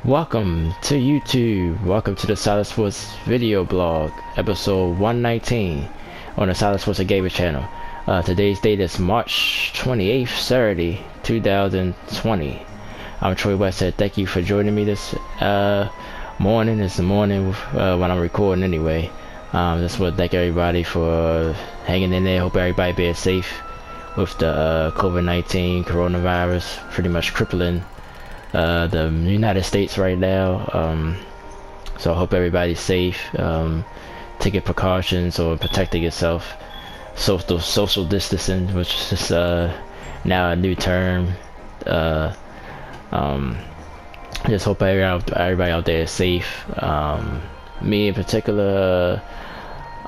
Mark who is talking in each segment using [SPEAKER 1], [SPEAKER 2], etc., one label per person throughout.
[SPEAKER 1] Welcome to YouTube. Welcome to the Solid Sports video blog, episode 119 on the Solid Sports and Gamer channel. Today's date is March 28th, Saturday, 2020. I'm Troy Westhead. Thank you for joining me this morning. It's the morning when I'm recording anyway. Just want to thank everybody for hanging in there. Hope everybody being safe with the COVID-19 coronavirus pretty much crippling the United States right now. So I hope everybody's safe, taking precautions or protecting yourself. Social distancing, which is now a new term. Just hope everybody out there is safe. Me in particular,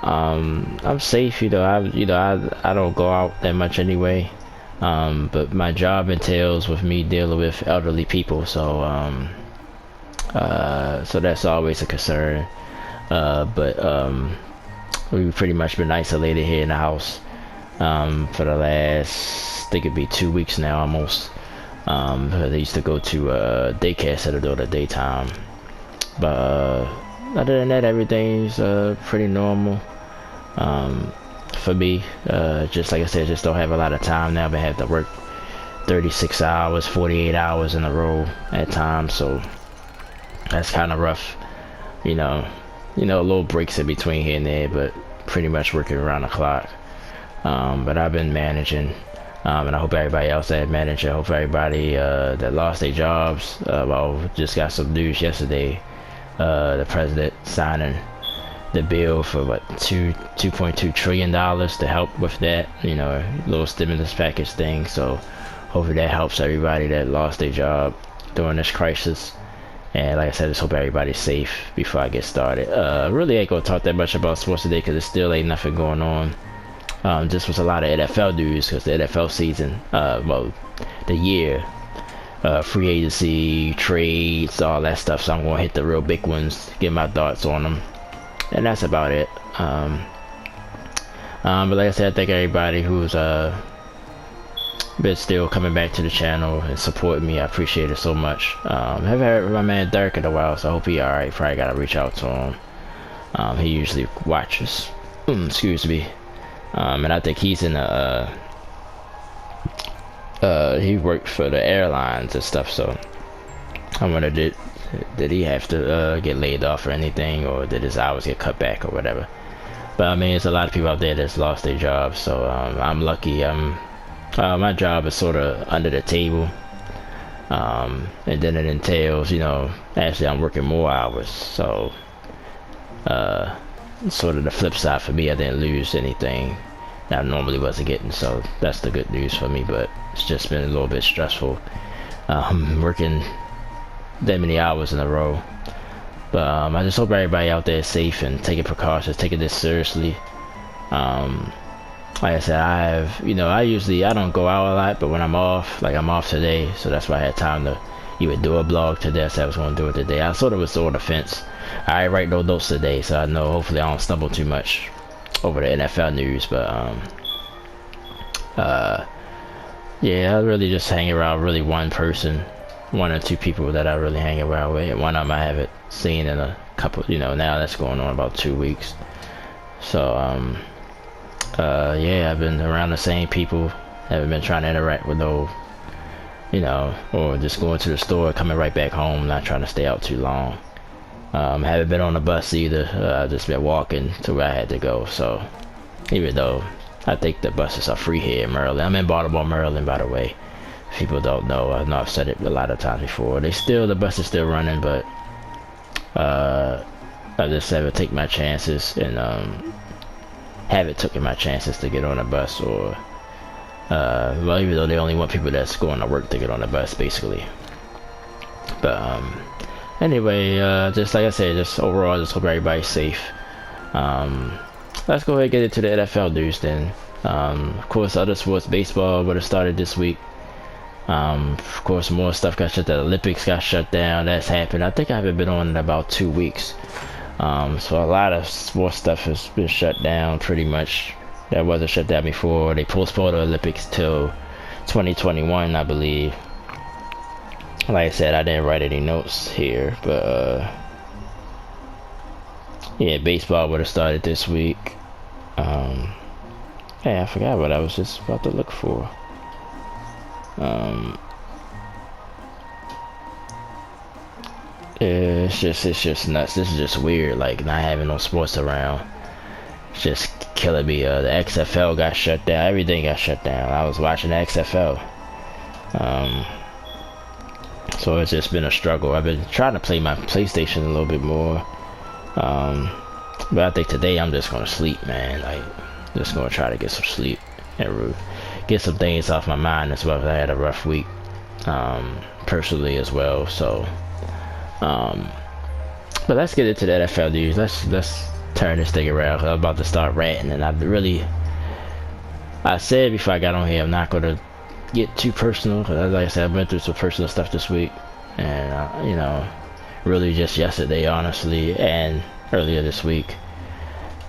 [SPEAKER 1] I'm safe. I don't go out that much anyway. But my job entails with me dealing with elderly people, so so that's always a concern. But we've pretty much been isolated here in the house for the last, I think it'd be 2 weeks now almost. They used to go to daycare center during the daytime, but other than that, everything's pretty normal. For me, just like I said, just don't have a lot of time now. But I have to work 36 hours, 48 hours in a row at times, so that's kind of rough. Little breaks in between here and there, but pretty much working around the clock. But I've been managing, and I hope everybody else that managed. I hope everybody that lost their jobs. Just got some news yesterday. The president signing the bill for what, $2.2 trillion to help with that, little stimulus package thing. So hopefully that helps everybody that lost their job during this crisis. And like I said, just hope everybody's safe before I get started. Really ain't gonna talk that much about sports today because there still ain't nothing going on. Just was a lot of NFL news because the NFL season, the year, free agency, trades, all that stuff. So I'm gonna hit the real big ones, get my thoughts on them. And that's about it. But like I said, I thank everybody who's been still coming back to the channel and supporting me. I appreciate it so much. Haven't heard from my man Dirk in a while, so I hope he alright. Probably gotta reach out to him. He usually watches. Excuse me. And I think he's in he worked for the airlines and stuff, so I wonder did he have to get laid off or anything, or did his hours get cut back or whatever. But I mean, there's a lot of people out there that's lost their jobs, so I'm lucky. My job is sort of under the table, and then it entails, actually I'm working more hours, so sort of the flip side for me. I didn't lose anything that I normally wasn't getting, so that's the good news for me. But it's just been a little bit stressful, working that many hours in a row. But I just hope everybody out there is safe and taking precautions, taking this seriously. Like I said, I don't go out a lot, but when I'm off, like I'm off today, so that's why I had time to even do a blog today. I said I was going to do it today. I sort of was on the fence. I write no notes today, so I know hopefully I don't stumble too much over the NFL news. But yeah, I really just hang around really one or two people that I really hang around with. One of them I haven't seen in a couple, now that's going on about 2 weeks. So yeah, I've been around the same people. Haven't been trying to interact with no, or just going to the store, coming right back home, not trying to stay out too long. Haven't been on the bus either. I've just been walking to where I had to go. So even though I think the buses are free here in Maryland. I'm in Baltimore, Maryland, by the way. People don't know. I know I've said it a lot of times before. The bus is still running, but I just haven't taken my chances and haven't taken my chances to get on a bus, or well, even though they only want people that's going to work to get on the bus, basically. But anyway, just like I said, just overall, just hope everybody's safe. Let's go ahead and get into the NFL news then. Of course, other sports, baseball would have started this week. Of course, more stuff got shut down. The Olympics got shut down. That's happened. I think I haven't been on in about 2 weeks. So a lot of sports stuff has been shut down pretty much. That wasn't shut down before. They postponed the Olympics till 2021, I believe. like I said, I didn't write any notes here, but yeah, baseball would have started this week. Hey, I forgot what I was just about to look for. It's just nuts. This is just weird, like not having no sports around. It's just killing me. The XFL got shut down. Everything got shut down. I was watching the XFL. So it's just been a struggle. I've been trying to play my PlayStation a little bit more. But I think today I'm just gonna sleep, man. Like, just gonna try to get some sleep and get some things off my mind as well. I had a rough week, personally as well. So, but let's get into the NFL news. Let's turn this thing around. I'm about to start ranting, and I said before I got on here, I'm not gonna get too personal. Cause like I said, I've been through some personal stuff this week, and you know, really just yesterday, honestly, and earlier this week.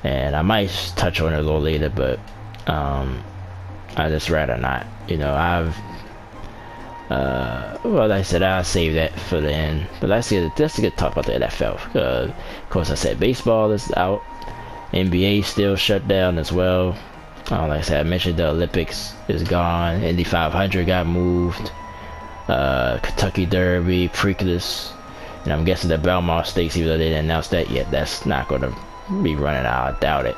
[SPEAKER 1] And I might touch on it a little later, but I just rather not. You know, well, like I said, I'll save that for the end. But let's get talk about the NFL. Of course, I said baseball is out. NBA still shut down as well. Like I said, I mentioned the Olympics is gone. Indy 500 got moved. Kentucky Derby, Preakness, and I'm guessing the Belmont Stakes, even though they didn't announce that yet, that's not going to be running out. I doubt it.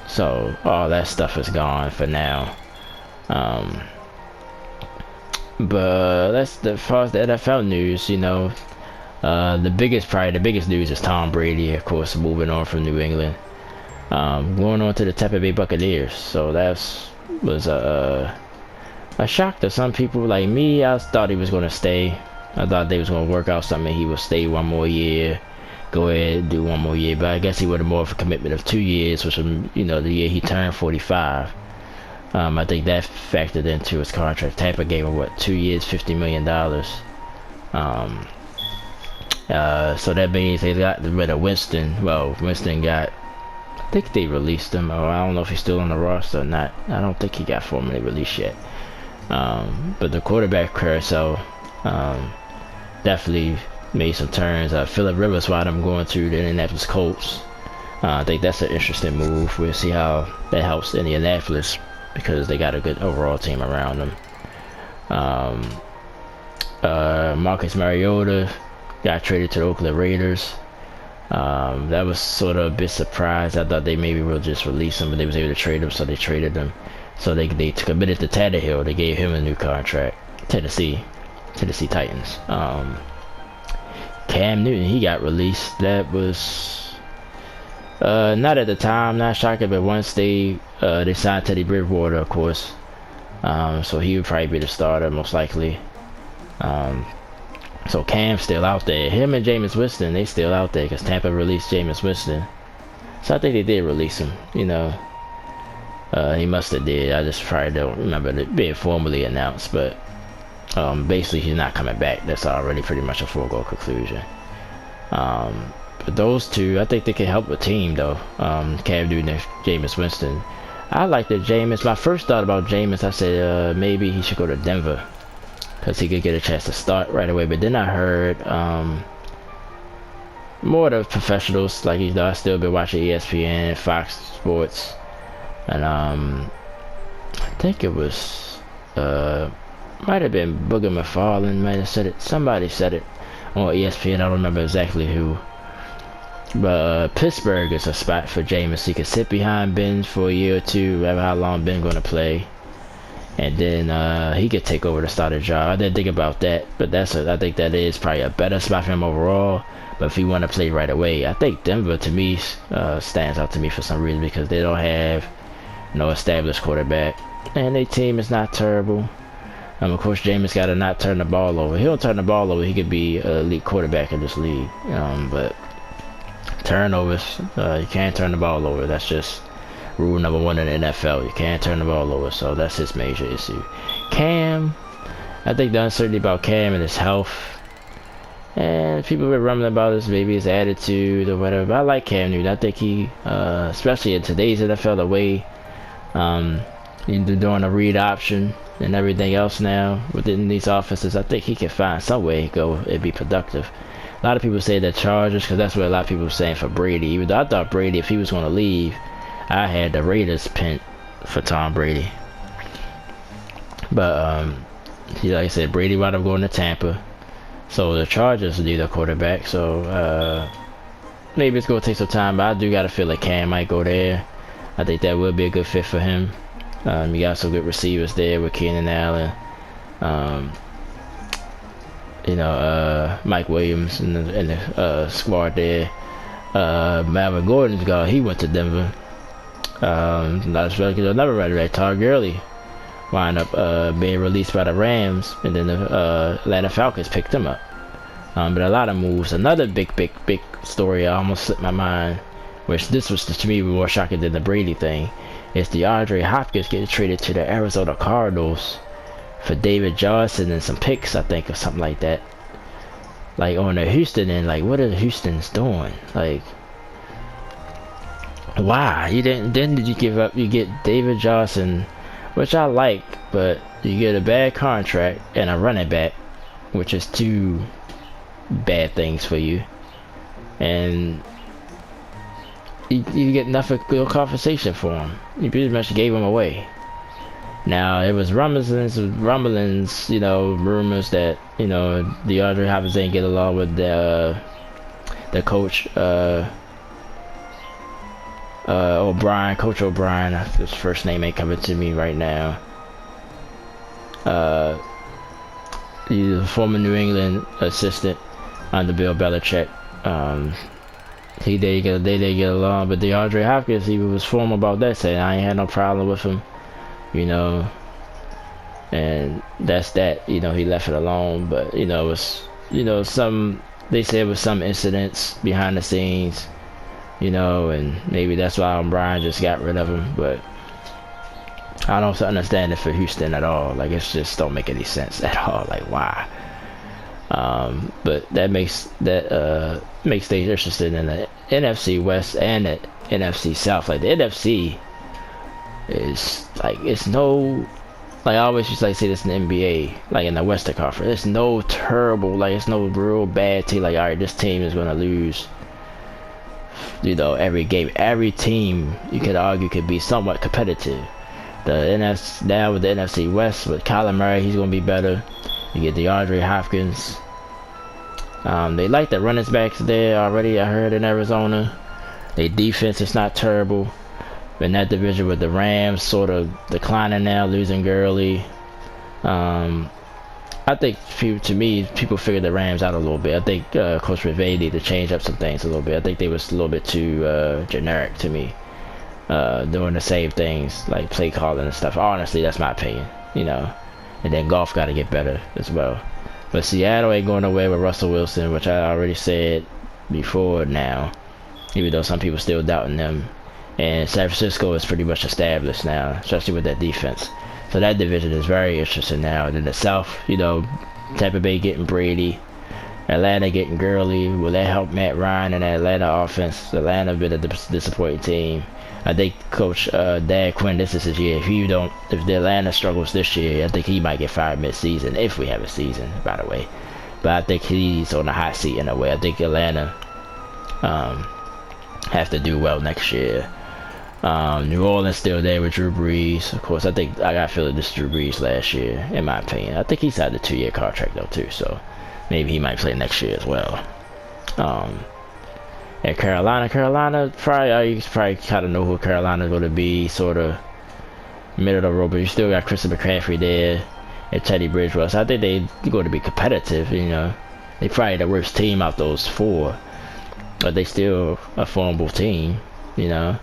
[SPEAKER 1] So all that stuff is gone for now. But that's as far as the NFL news. You know, the biggest news is Tom Brady, of course, moving on from New England, going on to the Tampa Bay Buccaneers. So was a shock to some people like me. I thought he was going to stay. I thought they was going to work out something. He would stay one more year, go ahead and do one more year. But I guess he wanted more of a commitment of 2 years, which was, you know, the year he turned 45. I think that factored into his contract. Tampa gave him, what, 2 years, $50 million. So that means they got rid of Winston. Well, Winston got, I think they released him. Or I don't know if he's still on the roster or not. I don't think he got formally released yet. But the quarterback carousel definitely made some turns. Phillip Rivers, while I'm going to the Indianapolis Colts. I think that's an interesting move. We'll see how that helps Indianapolis, because they got a good overall team around them. Marcus Mariota got traded to the Oakland Raiders. That was sort of a bit surprised. I thought they maybe will just release him, but they was able to trade him, so they traded him. So they committed to Tannehill. They gave him a new contract. Tennessee Titans. Cam Newton, he got released. That was not at the time, not shocking, but once they signed Teddy Bridgewater, of course. So he would probably be the starter, most likely. So Cam's still out there. Him and Jameis Winston, they still out there because Tampa released Jameis Winston. So I think they did release him, you know. He must have did. I just probably don't remember it being formally announced, but basically he's not coming back. That's already pretty much a foregone conclusion. But those two, I think they can help a team though. Cam Newton and Jameis Winston. I like the Jameis. My first thought about Jameis, I said maybe he should go to Denver, because he could get a chance to start right away. But then I heard more of the professionals, like, you know, I still been watching ESPN, Fox Sports, and I think it was might have been Booger McFarlane might have said it. Somebody said it on ESPN. I don't remember exactly who. But Pittsburgh is a spot for Jameis. He could sit behind Ben for a year or two, whatever how long Ben going to play, and then he could take over the starter job. I didn't think about that, but I think that is probably a better spot for him overall. But if he want to play right away, I think Denver, to me, stands out to me for some reason, because they don't have no established quarterback, and their team is not terrible. Of course, Jameis got to not turn the ball over. He don't turn the ball over, he could be an elite quarterback in this league. But turnovers, you can't turn the ball over. That's just rule number one in the NFL. You can't turn the ball over, so that's his major issue. Cam, I think the uncertainty about Cam and his health, and people been rumbling about his his attitude or whatever. But I like Cam Newton. I think he, especially in today's NFL, the way They're doing a read option and everything else now within these offenses. I think he can find some way to go and be productive. A lot of people say the Chargers, because that's what a lot of people are saying for Brady. Even though I thought Brady, if he was going to leave, I had the Raiders pinned for Tom Brady. But like I said, Brady wound up going to Tampa, so the Chargers need a quarterback. So maybe it's going to take some time, but I do got to feel like Cam might go there. I think that would be a good fit for him. You got some good receivers there with Keenan Allen, Mike Williams in the squad there. Melvin Gordon's guy, he went to Denver. Not another running back, Todd Gurley, wound up being released by the Rams, and then the Atlanta Falcons picked him up. But a lot of moves. Another big story I almost slipped my mind, which this was to me more shocking than the Brady thing, is DeAndre Hopkins getting traded to the Arizona Cardinals for David Johnson and some picks, I think, or something like that. Like on the Houston end, like what are Houston's doing? Like, why? You did you give up? You get David Johnson, which I like, but you get a bad contract and a running back, which is two bad things for you, and you get nothing good compensation for him. You pretty much gave him away. Now it was rumblings, rumors that DeAndre Hopkins didn't get along with the coach, O'Brien, Coach O'Brien. His first name ain't coming to me right now. He's a former New England assistant under Bill Belichick. They didn't get along, but DeAndre Hopkins, he was formal about that, saying I ain't had no problem with him, and that's that. He left it alone, but it was some, they said it was some incidents behind the scenes, and maybe that's why O'Brien just got rid of him. But I don't understand it for Houston at all. Like, it just don't make any sense at all. Like, why? But that makes things interesting in the NFC West and the NFC South. Like, the NFC is like, it's no, like I always used to say this in the NBA, like in the Western Conference, it's no terrible, like it's no real bad team. Like, all right, this team is gonna lose, every game. Every team, you could argue, could be somewhat competitive. Now with the NFC West, with Kyler Murray, he's gonna be better. You get DeAndre Hopkins. They like the running backs there already, I heard, in Arizona. Their defense is not terrible. In that division with the Rams sort of declining now, losing Gurley. I think, people figured the Rams out a little bit. I think Coach McVay needed to change up some things a little bit. I think they was a little bit too generic to me, doing the same things, like play calling and stuff. Honestly, that's my opinion, And then Goff got to get better as well. But Seattle ain't going nowhere with Russell Wilson, which I already said before now, even though some people still doubting them. And San Francisco is pretty much established now, especially with that defense. So that division is very interesting now. And in the South, Tampa Bay getting Brady, Atlanta getting Gurley. Will that help Matt Ryan and the Atlanta offense? Atlanta been a disappointing team. I think Coach Dan Quinn, this is his year. If the Atlanta struggles this year, I think he might get fired mid-season, if we have a season, by the way. But I think he's on the hot seat in a way. I think Atlanta have to do well next year. New Orleans still there with Drew Brees. Of course, I got feeling this Drew Brees last year, in my opinion. I think he signed a 2-year contract though too, so maybe he might play next year as well. And Carolina you probably kind of know who Carolina's going to be, sort of middle of the road, but you still got Christian McCaffrey there and Teddy Bridgewater. So I think they're going to be competitive. They probably the worst team out those four, but they still a formidable team. We'll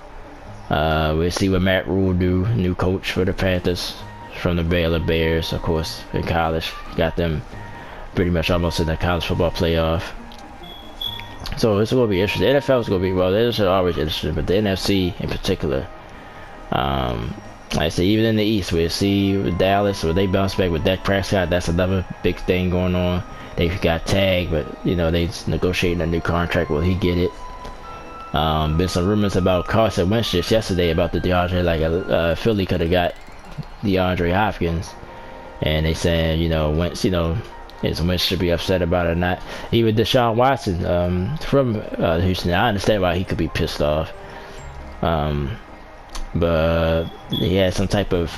[SPEAKER 1] see what Matt Rule do, new coach for the Panthers from the Baylor Bears, of course, in college. Got them pretty much almost in the college football playoff. So it's going to be interesting. The NFL is going to be, well, it's always interesting, but the NFC in particular, like I say, even in the East, we'll see with Dallas, where they bounce back with Dak Prescott. That's another big thing going on. They got tagged, but, they negotiating a new contract. Will he get it? Been some rumors about Carson Wentz just yesterday about the DeAndre, like Philly could have got DeAndre Hopkins, and they saying, you know, Wentz, you know, his Wentz should be upset about it or not. Even Deshaun Watson from Houston, I understand why he could be pissed off. But he had some type of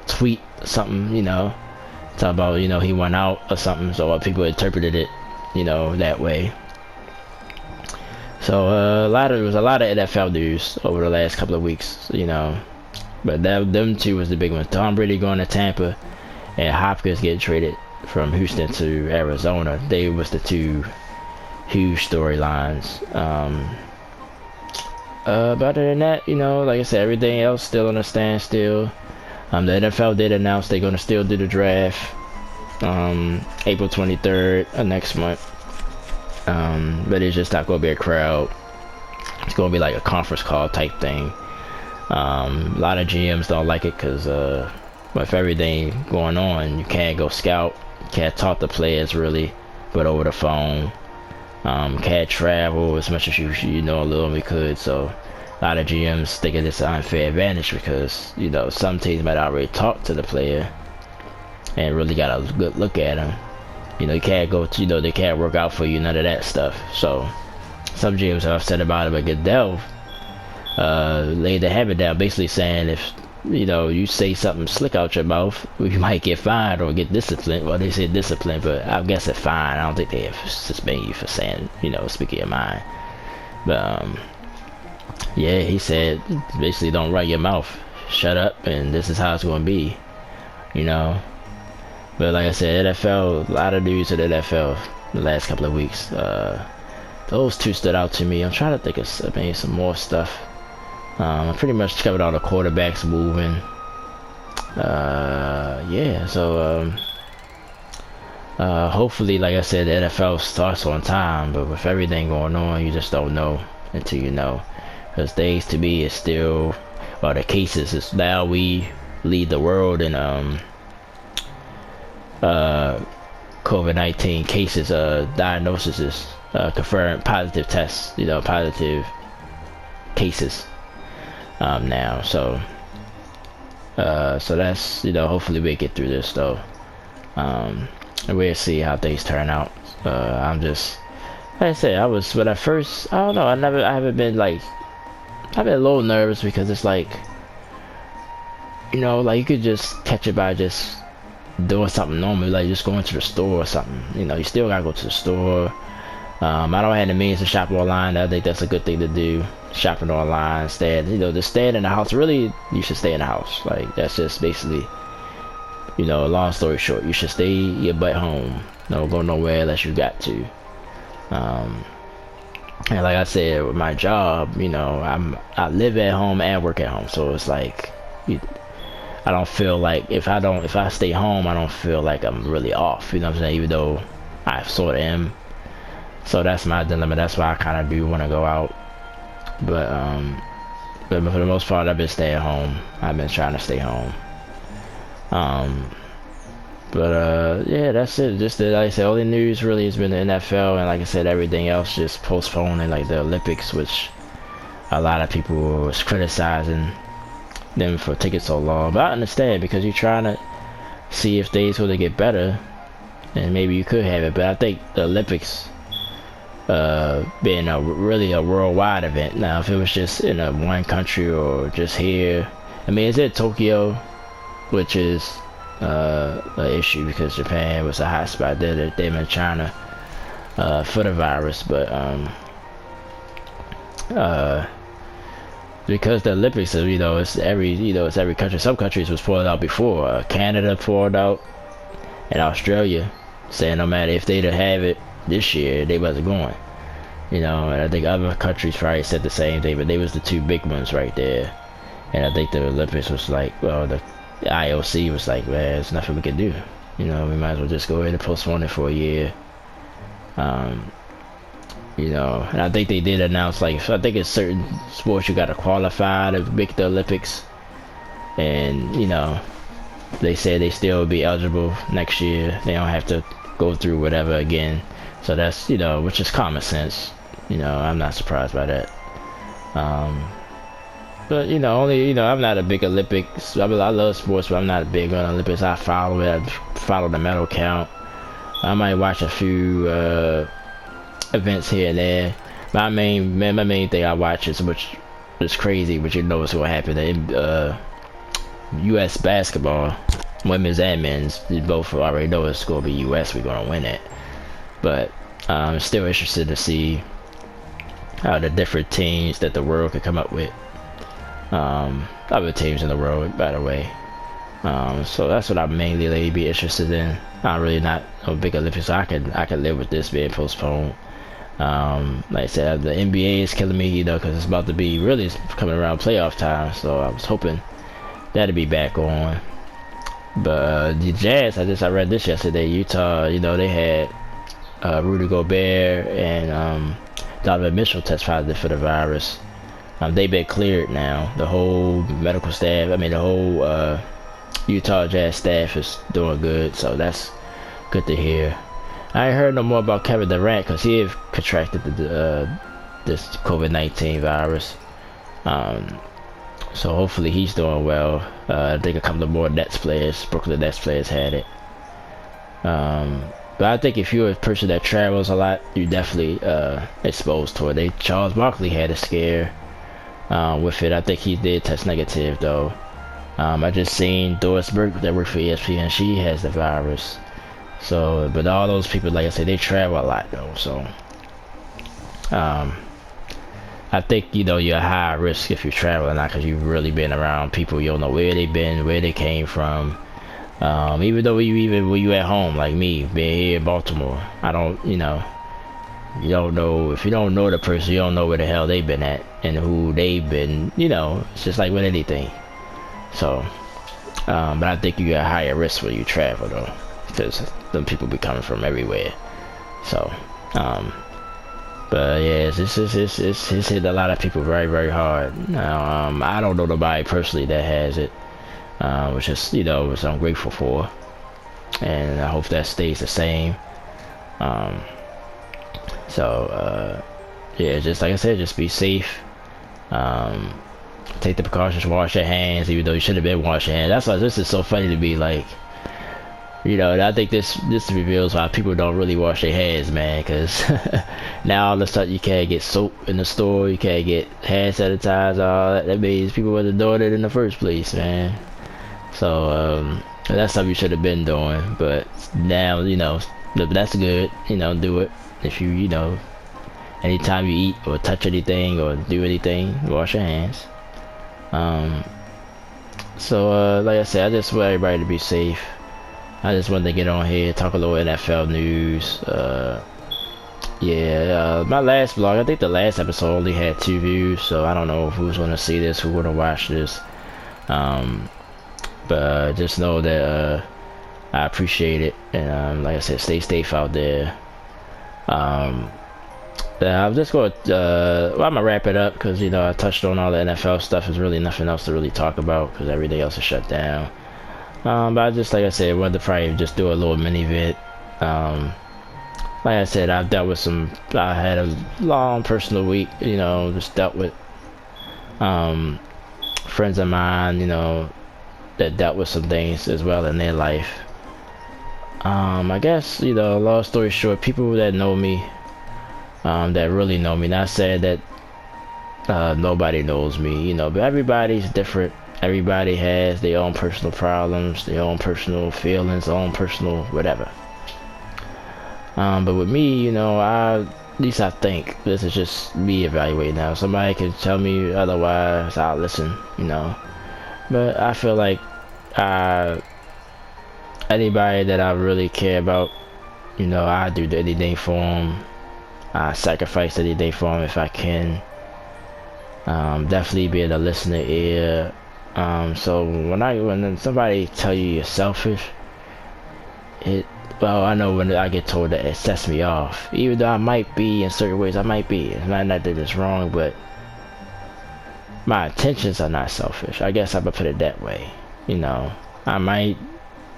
[SPEAKER 1] tweet, something, you know, talk about, you know, he went out or something, so people interpreted it, you know, that way. So there was a lot of NFL news over the last couple of weeks, you know, but them two was the big ones. Tom Brady going to Tampa and Hopkins getting traded from Houston to Arizona. They was the two huge storylines. But other than that, you know, like I said, everything else still on a standstill. The NFL did announce they're gonna still do the draft April 23rd of next month. But it's just not gonna be a crowd. It's gonna be like a conference call type thing. A lot of GMs don't like it because with everything going on, you can't go scout, can't talk to players really, but over the phone. Can't travel as much as you know a little bit could, so a lot of GMs think it's an unfair advantage because, you know, some teams might already talk to the player and really got a good look at him. You know, you can't go to, you know, they can't work out for you, none of that stuff. So some GMs are upset about it, but Goodell laid the habit down, basically saying if, you know, you say something slick out your mouth, you might get fined or get disciplined. Well, they said disciplined, but I guess it's fine. I don't think they have suspended you for saying, you know, speaking your mind. But yeah, he said basically don't run your mouth, shut up, and this is how it's going to be, you know. But like I said, NFL, a lot of news at NFL the last couple of weeks. Those two stood out to me. I'm trying to think of maybe some more stuff. I pretty much covered all the quarterbacks moving. Yeah, so hopefully, like I said, the NFL starts on time, but with everything going on, you just don't know until you know. Because days to me is still, well, the cases is now we lead the world in COVID-19 cases, diagnoses, confirmed positive tests, you know, positive cases. Now, so that's, you know, hopefully we get through this though, and we'll see how things turn out. I'm just, like I said, when I first, I don't know, I haven't been like, I've been a little nervous because it's like, you know, like you could just catch it by just doing something normal, like just going to the store or something. You know, you still gotta go to the store. I don't have the means to shop online. I think that's a good thing to do. Shopping online, just staying in the house. Really, you should stay in the house. Like, that's just basically, you know, long story short, you should stay your butt home. Don't go nowhere unless you got to. And like I said, with my job, you know, I live at home and work at home, so it's like, I don't feel like if I stay home, I don't feel like I'm really off. You know what I'm saying? Even though I sort of am. So that's my dilemma. That's why I kind of do want to go out. But for the most part, I've been staying home. I've been trying to stay home. Yeah, that's it. Just like I said, all the news really has been the NFL, and like I said, everything else just postponing, like the Olympics, which a lot of people was criticizing them for taking so long. But I understand, because you're trying to see if things will get better, and maybe you could have it. But I think the Olympics, being really a worldwide event. Now, if it was just in one country or just here, I mean, it's at Tokyo, which is an issue because Japan was a hot spot there. They've been China for the virus, but because the Olympics, you know, it's every country. Some countries was pulled out before. Canada pulled out, and Australia saying no matter if they'd have it this year, they wasn't going. You know, and I think other countries probably said the same thing, but they was the two big ones right there. And I think the Olympics was like, well, the IOC was like, well, there's nothing we can do. You know, we might as well just go ahead and postpone it for a year. You know, and I think they did announce, like, I think it's certain sports you got to qualify to make the Olympics. And, you know, they said they still will be eligible next year. They don't have to go through whatever again. So that's, you know, which is common sense. You know, I'm not surprised by that. But But only I'm not a big Olympics. I love sports, but I'm not big on Olympics. I follow it. I follow the medal count. I might watch a few events here and there. My main thing I watch is which is crazy, but what's gonna happen. U.S. basketball, women's and men's, you both already know it's gonna be U.S. We're gonna win it. But I'm still interested to see how the different teams that the world could come up with. Other teams in the world, by the way. So that's what I'm mainly be interested in. I'm really not a big Olympics. So I could live with this being postponed. Like I said, the NBA is killing me, because it's about to be really coming around playoff time. So I was hoping that'd be back on. But the Jazz, I read this yesterday. Utah, they had Rudy Gobert and Donovan Mitchell test positive for the virus. They've been cleared now. The whole medical staff, the whole Utah Jazz staff is doing good, so that's good to hear. I ain't heard no more about Kevin Durant because he have contracted this COVID-19 virus. So hopefully he's doing well. I think a couple of more Brooklyn Nets players had it. But I think if you're a person that travels a lot, you're definitely exposed to it. Charles Barkley had a scare with it. I think he did test negative though. I just seen Doris Burke that worked for ESPN. She has the virus. So, but all those people, like I said, they travel a lot though. So, I think you're high risk if you're traveling, not because you've really been around people. You don't know where they've been, where they came from. Even though when you at home, like me, being here in Baltimore, I don't, you don't know, if you don't know the person, you don't know where the hell they've been at and who they've been, it's just like with anything. So, but I think you got higher risk when you travel though, because them people be coming from everywhere. So, but yeah, it's hit a lot of people very, very hard. Now, I don't know nobody personally that has it. Which is, which I'm grateful for, and I hope that stays the same. Yeah, just like I said, just be safe. Take the precautions, wash your hands, even though you should have been washing your hands. That's why this is so funny to me, like, I think this reveals why people don't really wash their hands, man, because now all of a sudden you can't get soap in the store, you can't get hand sanitizer, all that. That means people wasn't doing it in the first place, man. So, that's something you should have been doing, but now, that's good, do it. If you, anytime you eat or touch anything or do anything, wash your hands. Like I said, I just want everybody to be safe. I just wanted to get on here, talk a little NFL news. My last vlog, I think the last episode only had 2 views, so I don't know who's gonna see this, who's gonna watch this. But just know that I appreciate it, and like I said, stay safe out there. I'm just going to, I'm gonna wrap it up because I touched on all the NFL stuff. There's really nothing else to really talk about because everything else is shut down. But I just, like I said, wanted to probably just do a little mini vid. Like I said, I had a long personal week, just dealt with friends of mine, that dealt with some things as well in their life. I guess, long story short, people that know me, that really know me, not saying that nobody knows me, but everybody's different. Everybody has their own personal problems, their own personal feelings, their own personal whatever. But with me, at least I think this is just me evaluating now. Somebody can tell me otherwise, I'll listen, But I feel like anybody that I really care about, I do anything for them. I sacrifice anything for them if I can. Definitely being a listening ear. So when somebody tell you you're selfish, I know when I get told that, it sets me off. Even though I might be in certain ways, I might be. It's not that it's wrong, but my intentions are not selfish. I guess I would put it that way. I might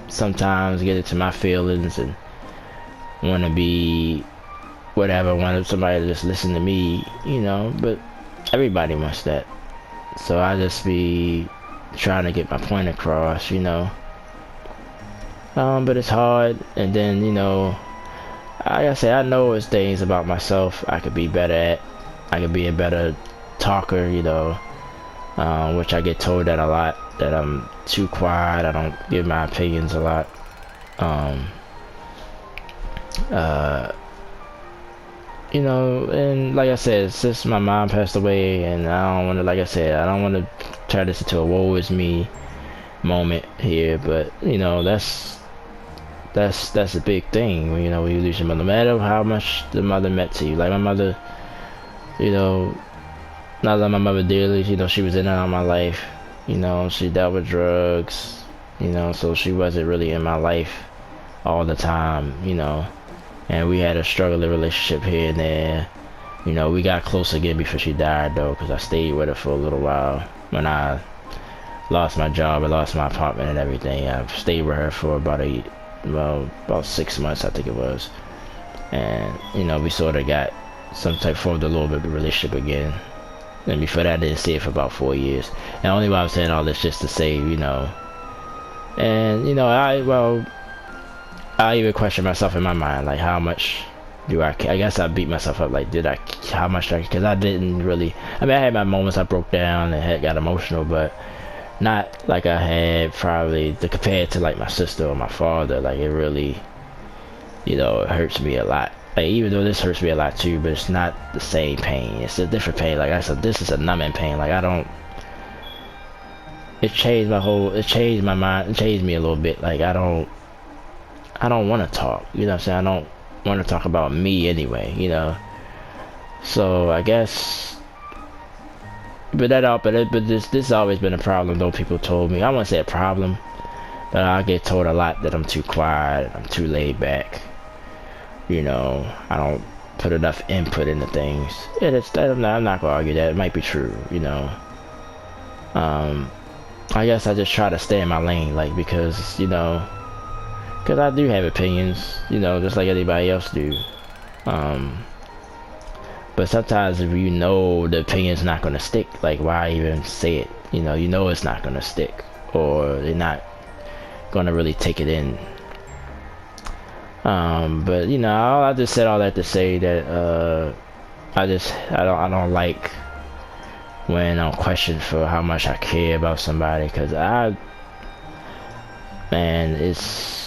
[SPEAKER 1] sometimes get into my feelings and want to be whatever, want somebody to just listen to me, but everybody wants that. So I just be trying to get my point across, you know. But it's hard, and then, you know, like I say, I know it's things about myself I could be better at. I could be a better talker, you know, which I get told that a lot, that I'm too quiet, I don't give my opinions a lot. You know, and like I said, since my mom passed away, and I don't want to, like I said, I don't want to turn this into a woe is me moment here, but you know, that's a big thing. You know, when you lose your mother, no matter how much the mother meant to you. Like my mother, you know, I love my mother dearly. You know, she was in and out of my life. You know, she dealt with drugs. You know, so she wasn't really in my life all the time. You know, and we had a struggling relationship here and there. You know, we got close again before she died though, because I stayed with her for a little while. When I lost my job, I lost my apartment and everything, I stayed with her for about 6 months, I think it was. And you know, we sort of got some type, formed a little bit of a relationship again. And before that, I didn't see it for about 4 years. And only why I'm saying all this just to say, you know, and you know, I even question myself in my mind, like how much do I guess I beat myself up, like how much because I didn't really, I mean, I had my moments I broke down and got emotional, but not like I had probably compared to like my sister or my father. Like it really, you know, it hurts me a lot. Like even though this hurts me a lot too, but it's not the same pain. It's a different pain. Like I said, this is a numbing pain. Like it changed my mind, it changed me a little bit. Like I don't want to talk, you know what I'm saying? I don't want to talk about me anyway, you know. So I guess, but this has always been a problem though. People told me, I won't say a problem, but I get told a lot that I'm too quiet, I'm too laid back, you know, I don't put enough input into things. Yeah, I'm not gonna argue that. It might be true, you know. I guess I just try to stay in my lane, like, because, you know, because I do have opinions, you know, just like anybody else do. But sometimes if you know the opinion's not gonna stick, like why even say it? You know it's not gonna stick, or they're not gonna really take it in. But you know, I just said all that to say that I don't like when I'm questioned for how much I care about somebody, because man, it's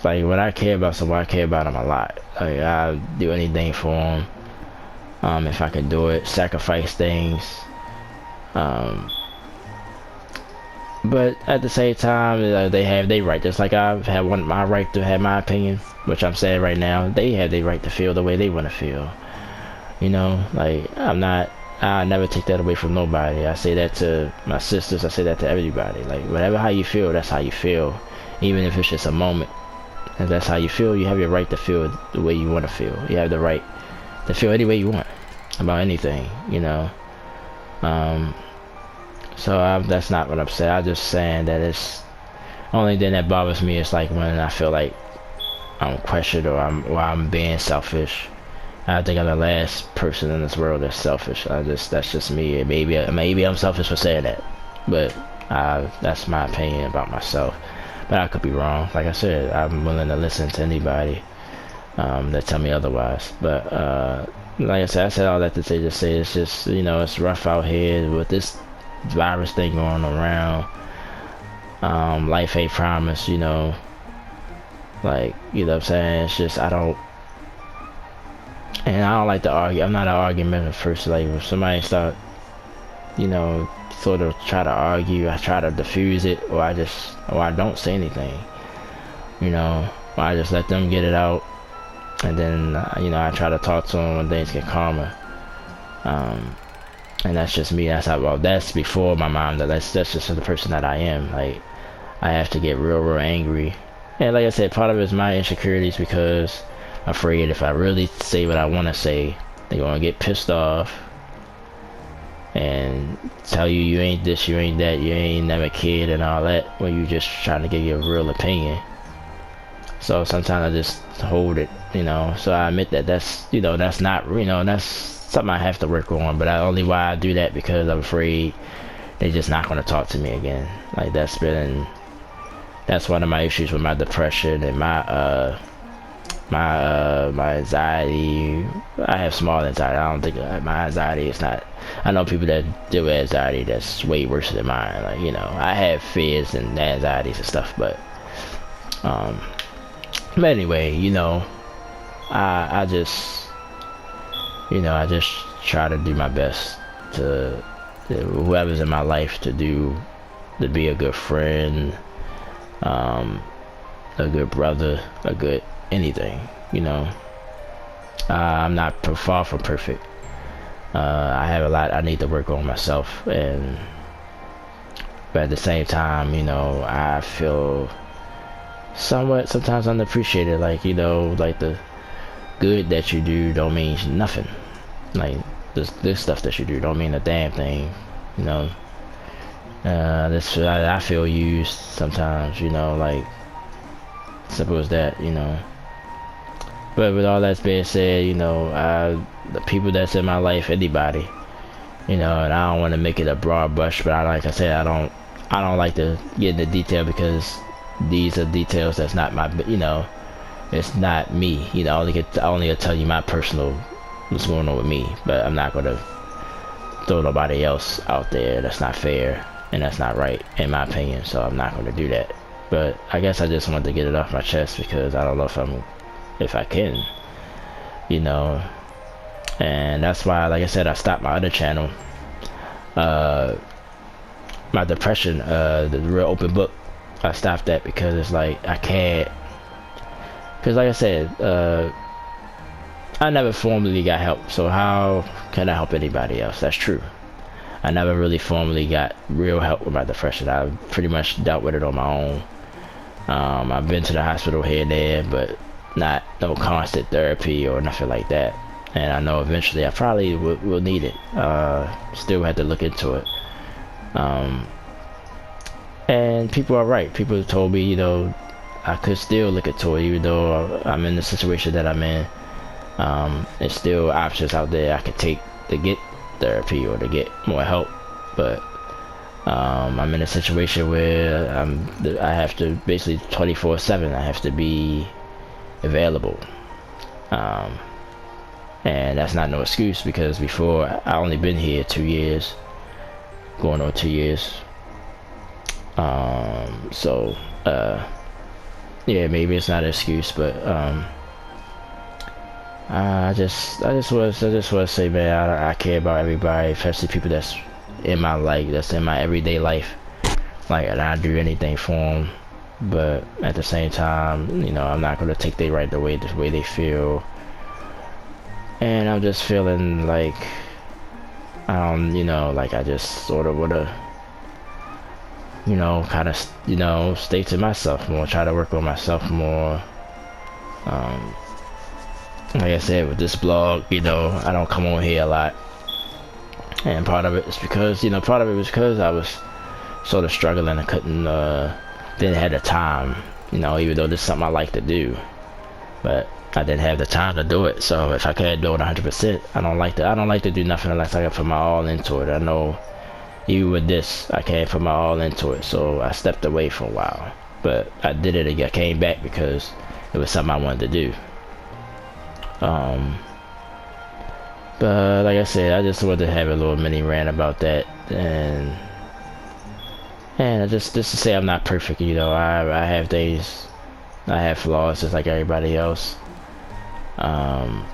[SPEAKER 1] like when I care about someone, I care about them a lot. Like I'll do anything for them. If I could do it, sacrifice things. But at the same time, they have their right. Just like I've had my right to have my opinion, which I'm saying right now. They have their right to feel the way they want to feel. You know, like I never take that away from nobody. I say that to my sisters. I say that to everybody. Like how you feel, that's how you feel. Even if it's just a moment. If that's how you feel, you have your right to feel the way you want to feel. You have the right to feel any way you want about anything, you know. So that's not what I'm saying. I'm just saying that it's only thing that bothers me is like when I feel like I'm questioned or I'm being selfish. I think I'm the last person in this world that's selfish. That's just me. Maybe I'm selfish for saying that, but that's my opinion about myself. But I could be wrong. Like I said, I'm willing to listen to anybody that tell me otherwise. But like I said all that to say it's just, you know, it's rough out here with this virus thing going around. Life ain't promised, you know. Like, you know what I'm saying? It's just I don't like to argue. I'm not an argumentative person. Like if somebody start, you know, sort of try to argue, I try to diffuse it, or I don't say anything, you know, or I just let them get it out, and then you know, I try to talk to them when things get calmer. And that's just me. That's before my mom. That's just the person that I am. Like I have to get real angry, and like I said, part of it is my insecurities, because I'm afraid if I really say what I want to say, they're gonna get pissed off and tell you ain't this, you ain't that, you ain't never kid and all that, when you just trying to give your real opinion. So sometimes I just hold it, you know. So I admit that that's, you know, that's something I have to work on. But why I do that, because I'm afraid they just not gonna talk to me again. Like that's one of my issues with my depression and my anxiety. I have small anxiety. I don't think my anxiety is not. I know people that deal with anxiety that's way worse than mine. Like, you know, I have fears and anxieties and stuff, but anyway, you know, I just, you know, I just try to do my best to whoever's in my life to be a good friend, a good brother, a good anything, you know. I'm not far from perfect. I have a lot I need to work on myself, but at the same time, you know, I feel sometimes unappreciated. Like, you know, like the good that you do don't mean nothing. Like this stuff that you do don't mean a damn thing, you know. I feel used sometimes, you know, like simple as that, you know. But with all that being said, you know, the people that's in my life, anybody, you know, and I don't want to make it a broad brush, but like I said, I don't like to get into detail because these are details that's not my, you know, it's not me, you know. I only gonna tell you my personal what's going on with me, but I'm not gonna throw nobody else out there. That's not fair and that's not right in my opinion. So I'm not gonna do that. But I guess I just wanted to get it off my chest because I don't know if I can, you know. And that's why, like I said, I stopped my other channel, my depression, the real open book. I stopped that because it's like I can't, because like I said, I never formally got help, so how can I help anybody else? That's true. I never really formally got real help with my depression. I pretty much dealt with it on my own. I've been to the hospital here and there, but no constant therapy or nothing like that. And I know eventually I probably will need it. Still have to look into it. And people are right. People told me, you know, I could still look into it even though I'm in the situation that I'm in. There's still options out there I could take to get therapy or to get more help. But I'm in a situation where I have to basically 24/7. I have to be available. And that's not no excuse because before I only been here 2 years, going on 2 years. So yeah, maybe it's not an excuse, but I just want to say, man, I care about everybody, especially people that's in my life, that's in my everyday life. Like, and I do anything for them, but at the same time, you know, I'm not gonna take their right away the way they feel. And I'm just feeling like you know, like I just sort of wanna, you know, kind of, you know, stay to myself more, try to work on myself more. Like I said, with this blog, you know, I don't come on here a lot. And part of it is because, you know, part of it was because I was sort of struggling. I didn't have the time, you know, even though this is something I like to do. But I didn't have the time to do it. So if I can't do it 100%, I don't like to do nothing unless I can put my all into it. I know even with this, I can't put my all into it. So I stepped away for a while. But I did it again. I came back because it was something I wanted to do. But like I said, I just wanted to have a little mini rant about that, and just to say I'm not perfect, you know. I have days, I have flaws just like everybody else, and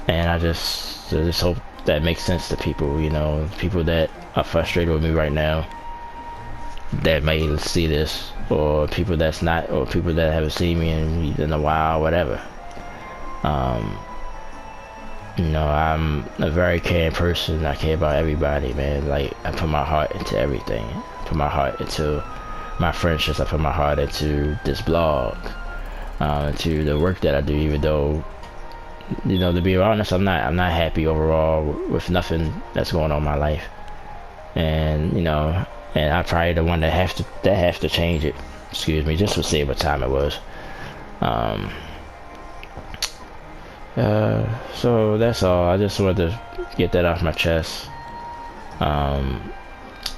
[SPEAKER 1] I just hope that makes sense to people, you know, people that are frustrated with me right now, that may see this, or people that's not, or people that haven't seen me in a while, whatever. You know, I'm a very caring person. I care about everybody, man. Like, I put my heart into everything. I put my heart into my friendships. I put my heart into this blog, into the work that I do. Even though, you know, to be honest, I'm not happy overall with nothing that's going on in my life. And you know, and I'm probably the one that have to change it. Excuse me, just to see what time it was. So that's all. I just wanted to get that off my chest.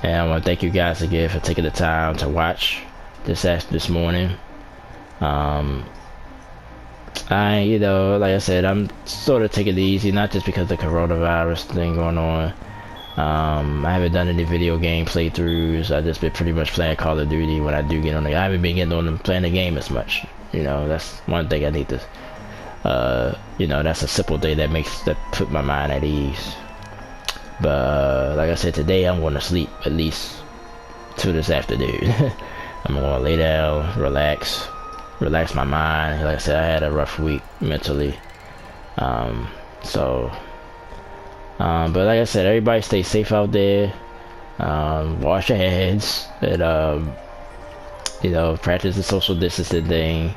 [SPEAKER 1] And I want to thank you guys again for taking the time to watch this morning. You know, like I said, I'm sort of taking it easy, not just because of the coronavirus thing going on. I haven't done any video game playthroughs. I've just been pretty much playing Call of Duty when I do get on the. I haven't been getting on them playing the game as much. You know, that's one thing I need to. You know, that's a simple thing that put my mind at ease. But like I said, today I'm going to sleep at least till this afternoon. I'm going to lay down, relax my mind. Like I said, I had a rough week mentally. But like I said, everybody stay safe out there. Wash your hands and you know, practice the social distancing thing.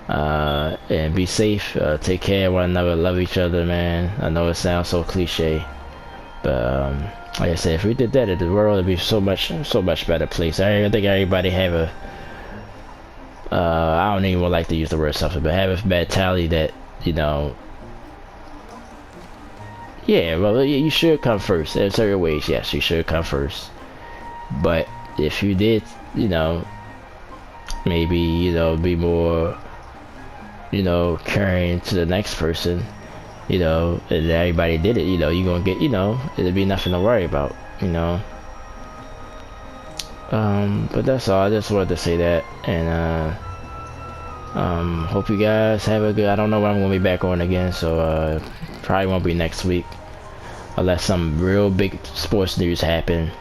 [SPEAKER 1] And be safe. Take care of one another. Love each other, man. I know it sounds so cliche, but like I said, if we did that, the world would be so much better place. I think everybody have a I don't even like to use the word something, but have a mentality that, you know, yeah, well, you should come first. In certain ways, yes, you should come first. But if you did, you know, maybe, you know, be more, you know, caring to the next person, you know, and everybody did it, you know, you're gonna get, you know, it'll be nothing to worry about, you know. But that's all. I just wanted to say that, and hope you guys have a good. I don't know when I'm gonna be back on again, so probably won't be next week unless some real big sports news happen.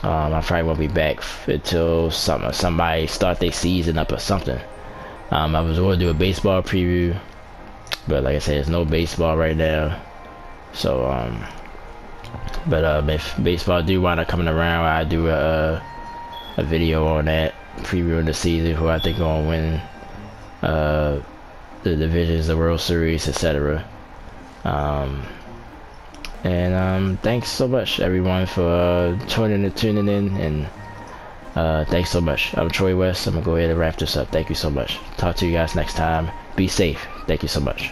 [SPEAKER 1] I probably won't be back until somebody start their season up or something. I was going to do a baseball preview, but like I said, there's no baseball right now. So but if baseball do wind up coming around, I do a video on that, previewing the season, who I think gonna win the divisions, the World Series, etc. And thanks so much everyone for tuning in, and thanks so much. I'm Troy West. I'm gonna go ahead and wrap this up. Thank you so much. Talk to you guys next time. Be safe. Thank you so much.